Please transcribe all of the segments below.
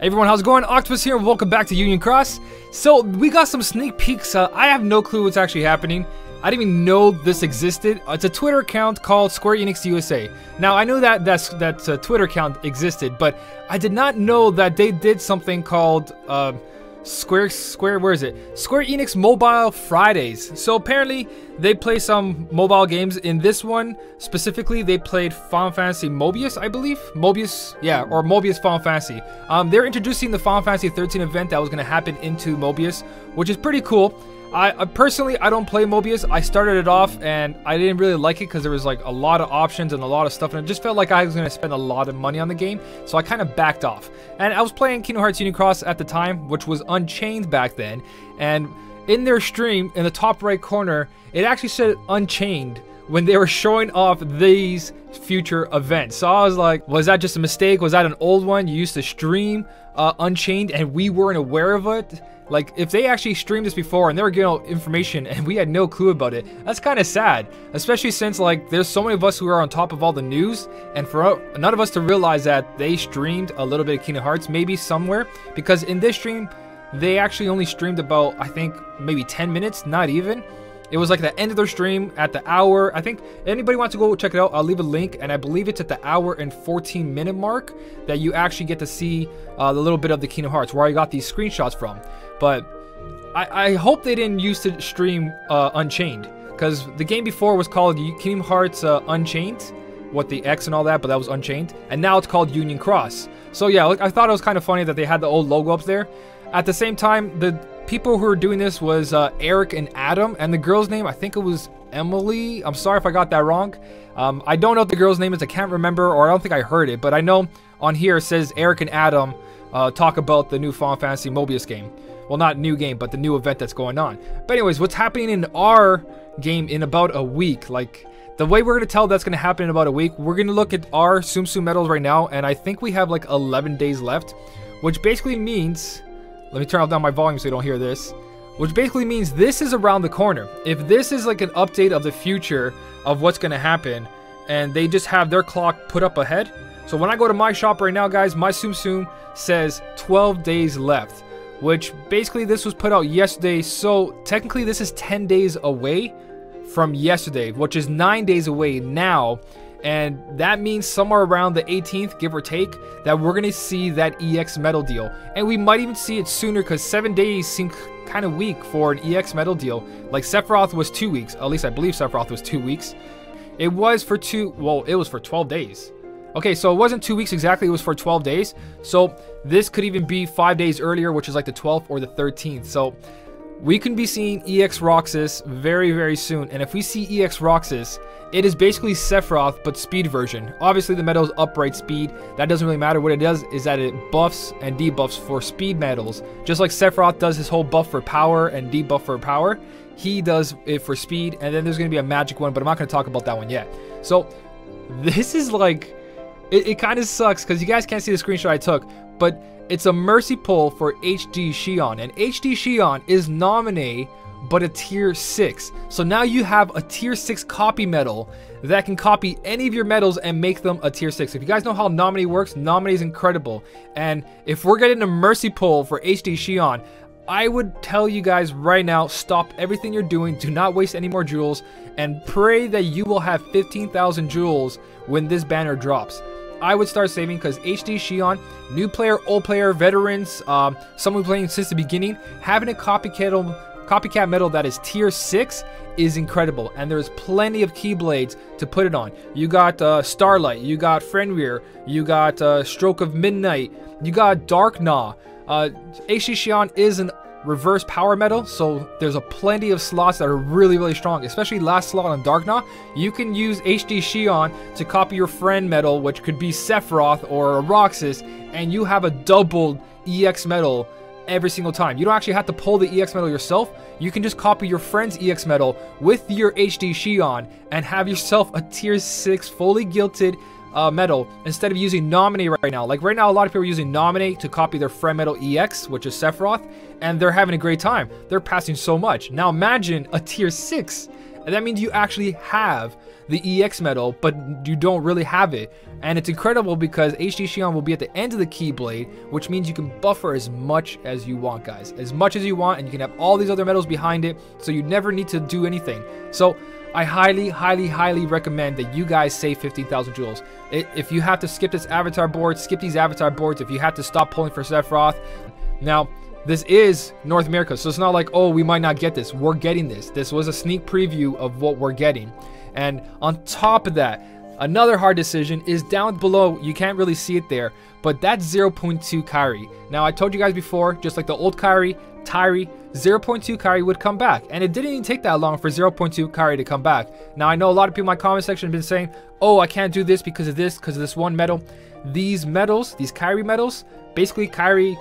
Hey everyone, how's it going? Octopus here, and welcome back to Union Cross. So, we got some sneak peeks. I have no clue what's actually happening. I didn't even know this existed. It's a Twitter account called Square Enix USA. Now, I know that that Twitter account existed, but I did not know that they did something called Square Enix Mobile Fridays. So apparently they play some mobile games. In this one specifically, they played Final Fantasy Mobius, I believe. Mobius Final Fantasy. They're introducing the Final Fantasy 13 event that was going to happen into Mobius, which is pretty cool. I personally don't play Mobius. I started it off and I didn't really like it because there was like a lot of options and a lot of stuff, and it just felt like I was going to spend a lot of money on the game, so I kind of backed off. And I was playing Kingdom Hearts Union Cross at the time, which was Unchained back then, and in their stream in the top right corner it actually said Unchained when they were showing off these future events. So I was like, was that just a mistake? Was that an old one? You used to stream Unchained and we weren't aware of it? Like, if they actually streamed this before and they were getting all information and we had no clue about it, that's kind of sad. Especially since, like, there's so many of us who are on top of all the news, and for none of us to realize that they streamed a little bit of Kingdom Hearts, maybe somewhere. Because in this stream, they actually only streamed about, I think, maybe 10 minutes, not even. It was like the end of their stream at the hour. I think anybody wants to go check it out, I'll leave a link, and I believe it's at the hour and 14-minute mark that you actually get to see the little bit of the Kingdom Hearts, where I got these screenshots from. But I hope they didn't use to stream Unchained, because the game before was called Kingdom Hearts Unchained, what the X and all that, but that was Unchained, and now it's called Union Cross. So yeah, like, I thought it was kind of funny that they had the old logo up there. At the same time, the people who were doing this was Eric and Adam, and the girl's name, I think it was Emily. I'm sorry if I got that wrong. I don't know what the girl's name is. I can't remember, or I don't think I heard it, but I know on here it says Eric and Adam talk about the new Final Fantasy Mobius game. Well, not new game, but the new event that's going on. But anyways, what's happening in our game in about a week? Like, the way we're going to tell that's going to happen in about a week, we're going to look at our Tsumtsum medals right now, and I think we have like 11 days left, which basically means... Let me turn down my volume so you don't hear this. Which basically means this is around the corner. If this is like an update of the future of what's going to happen, and they just have their clock put up ahead. So when I go to my shop right now, guys, my Tsumtsum says 12 days left. Which basically this was put out yesterday. So technically this is 10 days away from yesterday, which is 9 days away now. And that means somewhere around the 18th, give or take, that we're going to see that EX medal deal. And we might even see it sooner, because 7 days seem kind of weak for an EX medal deal. Like, Sephiroth was 2 weeks. At least I believe Sephiroth was 2 weeks. It was for 12 days. Okay, so it wasn't 2 weeks exactly, it was for 12 days. So this could even be 5 days earlier, which is like the 12th or the 13th. So we can be seeing EX Roxas very, very soon. And if we see EX Roxas, it is basically Sephiroth, but speed version. Obviously, the medal is upright speed. That doesn't really matter. What it does is that it buffs and debuffs for speed medals. Just like Sephiroth does his whole buff for power and debuff for power, he does it for speed. And then there's going to be a magic one, but I'm not going to talk about that one yet. So this is like... It kind of sucks because you guys can't see the screenshot I took, but it's a mercy pull for HD Shion, and HD Shion is Nominee, but a tier 6. So now you have a tier 6 copy medal that can copy any of your medals and make them a tier 6. If you guys know how Nominee works, Nominee is incredible. And if we're getting a mercy pull for HD Shion, I would tell you guys right now, stop everything you're doing, do not waste any more jewels, and pray that you will have 15,000 jewels when this banner drops. I would start saving, because HD Shion, new player, old player, veterans, someone playing since the beginning, having a copycat medal that is tier 6 is incredible, and there's plenty of Keyblades to put it on. You got Starlight, you got Fenrir, you got Stroke of Midnight, you got Dark Gnaw. HD Shion is an reverse power medal, so there's a plenty of slots that are really, really strong, especially last slot on Dark Gnaw. You can use HD Shion to copy your friend medal, which could be Sephiroth or a Roxas, and you have a doubled EX medal every single time. You don't actually have to pull the EX medal yourself. You can just copy your friend's EX medal with your HD Shion and have yourself a tier 6 fully gilded medal instead of using Nominee right now. Like right now, a lot of people are using Nominee to copy their friend medal EX, which is Sephiroth, and they're having a great time. They're passing so much. Now imagine a tier 6 And that means you actually have the EX medal, but you don't really have it. And it's incredible because HD Shion will be at the end of the Keyblade, which means you can buffer as much as you want, guys. As much as you want, and you can have all these other medals behind it, so you never need to do anything. So I highly, highly, highly recommend that you guys save 15,000 jewels. If you have to skip this avatar board, skip these avatar boards. If you have to stop pulling for Sephiroth. Now, this is North America, so it's not like, oh, we might not get this. We're getting this. This was a sneak preview of what we're getting. And on top of that, another hard decision is down below. You can't really see it there, but that's 0.2 Kairi. Now, I told you guys before, just like the old Kairi, 0.2 Kairi would come back. And it didn't even take that long for 0.2 Kairi to come back. Now, I know a lot of people in my comment section have been saying, oh, I can't do this because of this one medal. These medals, these Kairi medals, basically Kairi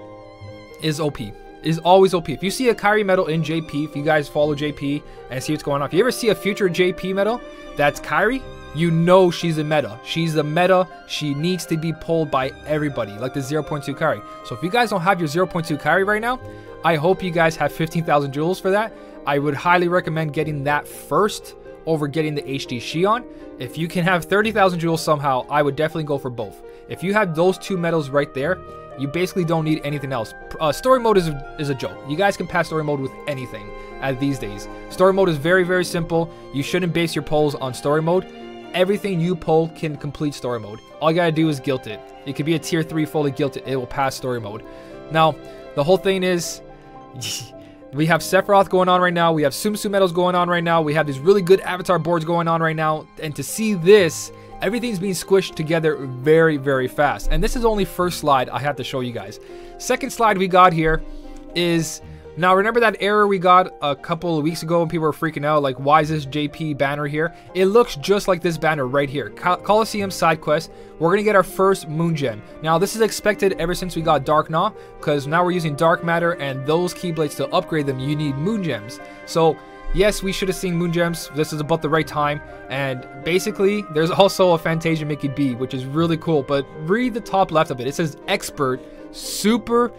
is OP. Is always OP. If you see a Kairi medal in JP, if you guys follow JP and see what's going on, if you ever see a future JP medal that's Kairi, you know she's a meta. She's the meta. She needs to be pulled by everybody, like the 0.2 Kairi. So if you guys don't have your 0.2 Kairi right now, I hope you guys have 15,000 jewels for that. I would highly recommend getting that first over getting the HD Shion. If you can have 30,000 jewels somehow, I would definitely go for both. If you have those two medals right there, you basically don't need anything else. Story mode is a joke. You guys can pass story mode with anything these days. Story mode is very, very simple. You shouldn't base your polls on story mode. Everything you pull can complete story mode. All you gotta do is guilt it. It could be a tier 3 fully guilted. It will pass story mode. Now, the whole thing is, we have Sephiroth going on right now. We have Tsumtsum medals going on right now. We have these really good avatar boards going on right now. And to see this, everything's being squished together very, very fast. And this is only first slide I have to show you guys. Second slide we got here is, now remember that error we got a couple of weeks ago when people were freaking out, like, why is this JP banner here? It looks just like this banner right here. Coliseum side quest. We're going to get our first Moon Gem. Now, this is expected ever since we got Dark Gnaw, because now we're using Dark Matter, and those Keyblades, to upgrade them, you need Moon Gems. So, yes, we should have seen Moon Gems. This is about the right time. And basically, there's also a Fantasia Mickey B, which is really cool. But read the top left of it. It says Expert, Super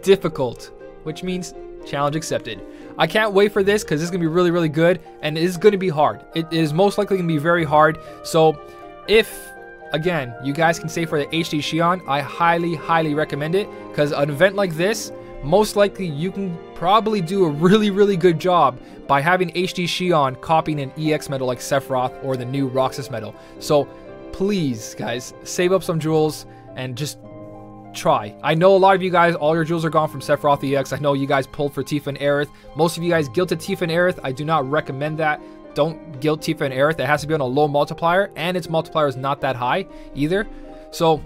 Difficult, which means challenge accepted. I can't wait for this because this is going to be really, really good. And it is going to be hard. It is most likely going to be very hard. So if, again, you guys can save for the HD Shion, I highly, highly recommend it. Because an event like this, most likely you can probably do a really, really good job by having HD Shion copying an EX medal like Sephiroth or the new Roxas medal. So please, guys, save up some jewels and just try. I know a lot of you guys, all your jewels are gone from Sephiroth EX. I know you guys pulled for Tifa and Aerith. Most of you guys guilted Tifa and Aerith. I do not recommend that. Don't guilt Tifa and Aerith. It has to be on a low multiplier, and its multiplier is not that high either. So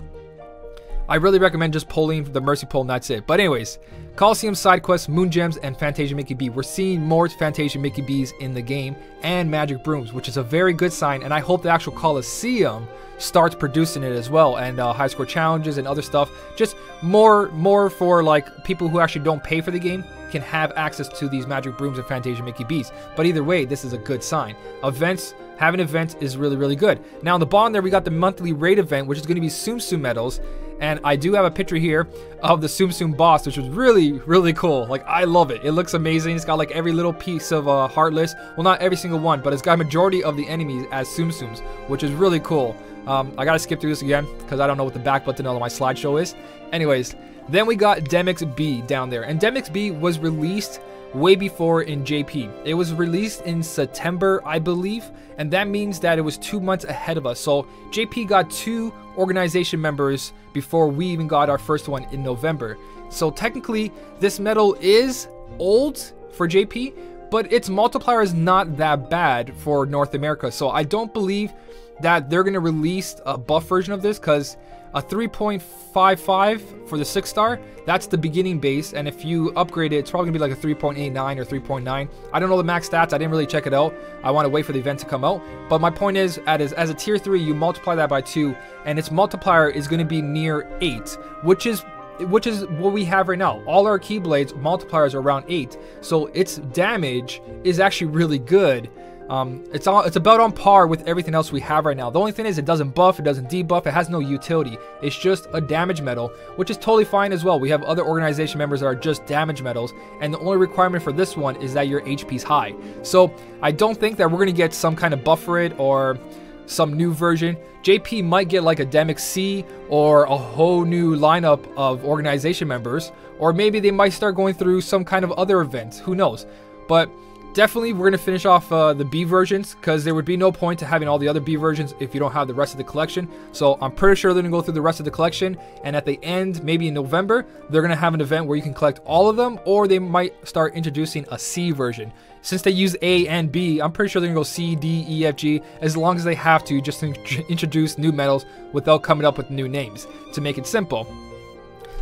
I really recommend just pulling the Mercy Pull, and that's it. But anyways, Coliseum side quests, Moon Gems, and Fantasia Mickey B. We're seeing more Fantasia Mickey B's in the game, and Magic Brooms, which is a very good sign, and I hope the actual Coliseum starts producing it as well, and high score challenges and other stuff. Just more for like people who actually don't pay for the game can have access to these Magic Brooms and Fantasia Mickey B's. But either way, this is a good sign. Having events is really, really good. Now on the bottom there, we got the monthly raid event, which is going to be Tsumtsum medals. And I do have a picture here of the Tsumtsum boss, which was really, really cool. Like, I love it. It looks amazing. It's got like every little piece of Heartless. Well, not every single one, but it's got a majority of the enemies as Tsumtsums, which is really cool. I gotta skip through this again because I don't know what the back button on my slideshow is. Anyways, then we got Demix B down there. And Demix B was released way before in JP. It was released in September, I believe, and that means that it was 2 months ahead of us. So JP got 2 organization members before we even got our first one in November. So technically, this medal is old for JP, but its multiplier is not that bad for North America. So I don't believe that they're going to release a buff version of this, because a 3.55 for the 6-star, that's the beginning base, and if you upgrade it, it's probably gonna be like a 3.89 or 3.9. I don't know the max stats. I didn't really check it out. I want to wait for the event to come out. But my point is, as a tier 3, you multiply that by 2, and its multiplier is going to be near 8, which is what we have right now. All our Keyblades multipliers are around 8, so its damage is actually really good. It's about on par with everything else we have right now. The only thing is it doesn't buff, it doesn't debuff, it has no utility. It's just a damage medal, which is totally fine as well. We have other organization members that are just damage medals, and the only requirement for this one is that your HP's high. So I don't think that we're gonna get some kind of buff for it or some new version. JP might get like a Demic C or a whole new lineup of organization members, or maybe they might start going through some kind of other events. Who knows? But definitely we're going to finish off the B versions, because there would be no point to having all the other B versions if you don't have the rest of the collection. So I'm pretty sure they're going to go through the rest of the collection, and at the end, maybe in November, they're going to have an event where you can collect all of them, or they might start introducing a C version. Since they use A and B, I'm pretty sure they're going to go C, D, E, F, G, as long as they have to, just to introduce new medals without coming up with new names, to make it simple.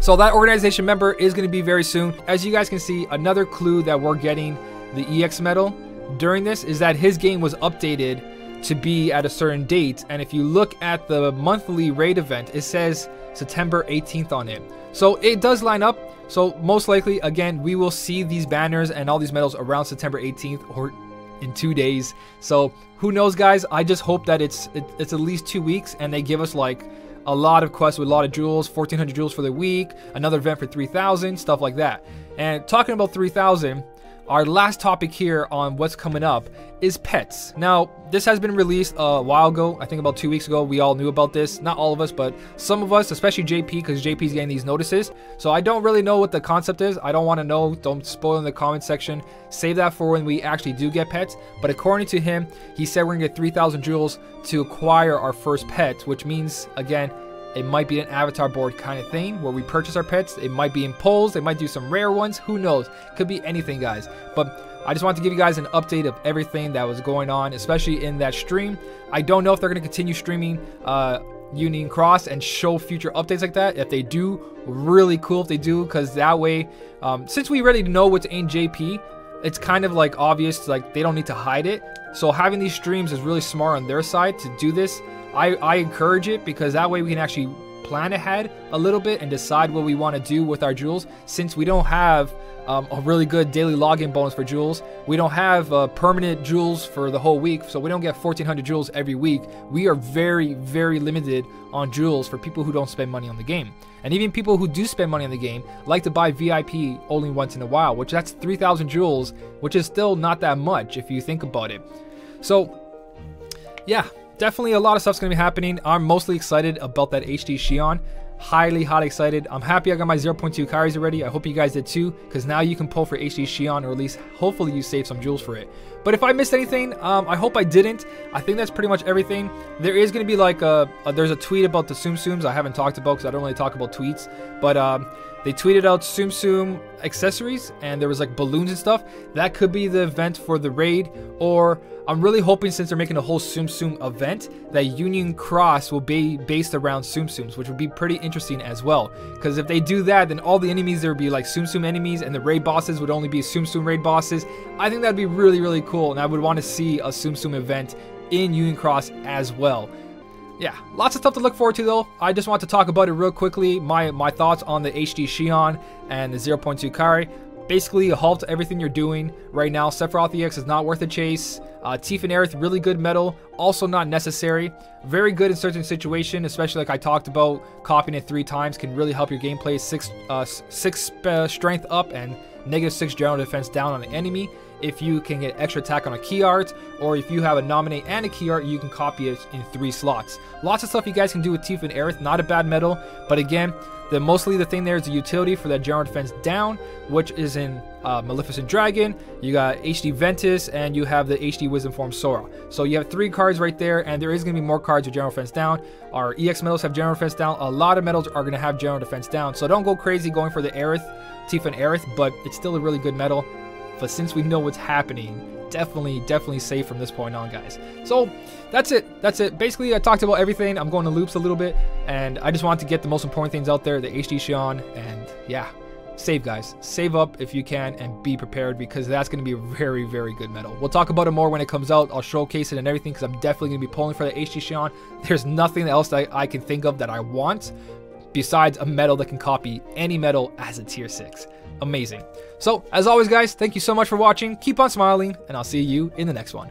So that organization member is going to be very soon. As you guys can see, another clue that we're getting the EX medal during this is that his game was updated to be at a certain date, and if you look at the monthly raid event, it says September 18th on it. So it does line up. So most likely, again, we will see these banners and all these medals around September 18th or in 2 days. So who knows, guys? I just hope that it's at least 2 weeks and they give us like a lot of quests with a lot of jewels, 1400 jewels for the week, another event for 3000, stuff like that. And talking about 3000, our last topic here on what's coming up is pets. Now, this has been released a while ago. I think about 2 weeks ago. We all knew about this. Not all of us, but some of us, especially JP, because JP's getting these notices. So I don't really know what the concept is. I don't want to know. Don't spoil in the comment section. Save that for when we actually do get pets. But according to him, he said we're going to get 3000 jewels to acquire our first pet, which means, again, it might be an avatar board kind of thing where we purchase our pets. It might be in polls. They might do some rare ones. Who knows? Could be anything, guys. But I just want to give you guys an update of everything that was going on, especially in that stream. I don't know if they're going to continue streaming Union Cross and show future updates like that. If they do, really cool if they do, because that way, since we already know what's in JP, it's kind of like obvious, like they don't need to hide it. So having these streams is really smart on their side to do this. I encourage it, because that way we can actually plan ahead a little bit and decide what we want to do with our jewels. Since we don't have a really good daily login bonus for jewels, we don't have permanent jewels for the whole week, so we don't get 1400 jewels every week. We are very, very limited on jewels for people who don't spend money on the game. And even people who do spend money on the game like to buy VIP only once in a while, which that's 3000 jewels, which is still not that much if you think about it. So yeah, definitely a lot of stuff's going to be happening. I'm mostly excited about that HD Xion. Highly excited. I'm happy I got my 0.2 carries already. I hope you guys did too, because now you can pull for HD Xion, or at least hopefully you save some jewels for it. But if I missed anything, I hope I didn't. I think that's pretty much everything. There is going to be like there's a tweet about the Tsumtsums I haven't talked about, because I don't really talk about tweets. But they tweeted out Tsumtsum Accessories, and there was like balloons and stuff. That could be the event for the raid, or I'm really hoping, since they're making a whole Tsumtsum event, that Union Cross will be based around Tsumtsums, which would be pretty interesting as well. Because if they do that, then all the enemies there would be like Tsumtsum enemies, and the raid bosses would only be Tsumtsum raid bosses. I think that'd be really, really cool, and I would want to see a Tsumtsum event in Union Cross as well. Yeah, lots of stuff to look forward to though. I just want to talk about it real quickly. My thoughts on the HD Xion and the 0.2 Kari. Basically, a halt to everything you're doing right now. Sephiroth EX is not worth a chase. Tief and Aerith, really good metal, also not necessary. Very good in certain situations, especially like I talked about, copying it 3 times can really help your gameplay. 6 strength up and -6 general defense down on an enemy. If you can get extra attack on a key art, or if you have a nominate and a key art, you can copy it in 3 slots. Lots of stuff you guys can do with Tief and Aerith. Not a bad metal, but again, mostly the thing there is the utility for that general defense down, which is in Maleficent Dragon. You got HD Ventus, and you have the HD Wisdom Form Sora. So you have 3 cards right there, and there is going to be more cards with general defense down. Our EX medals have general defense down. A lot of medals are going to have general defense down. So don't go crazy going for the Aerith, Tief and Aerith, but it's still a really good medal. But since we know what's happening, definitely safe from this point on, guys. So that's it. Basically, I talked about everything. I'm going to loops a little bit, and I just wanted to get the most important things out there, the HD Xion, and yeah, save, guys. Save up if you can, and be prepared, because that's going to be a very, very good medal. We'll talk about it more when it comes out. I'll showcase it and everything, because I'm definitely going to be pulling for the HD Xion. There's nothing else that I can think of that I want besides a medal that can copy any medal as a tier 6. Amazing. So, as always, guys, thank you so much for watching. Keep on smiling, and I'll see you in the next one.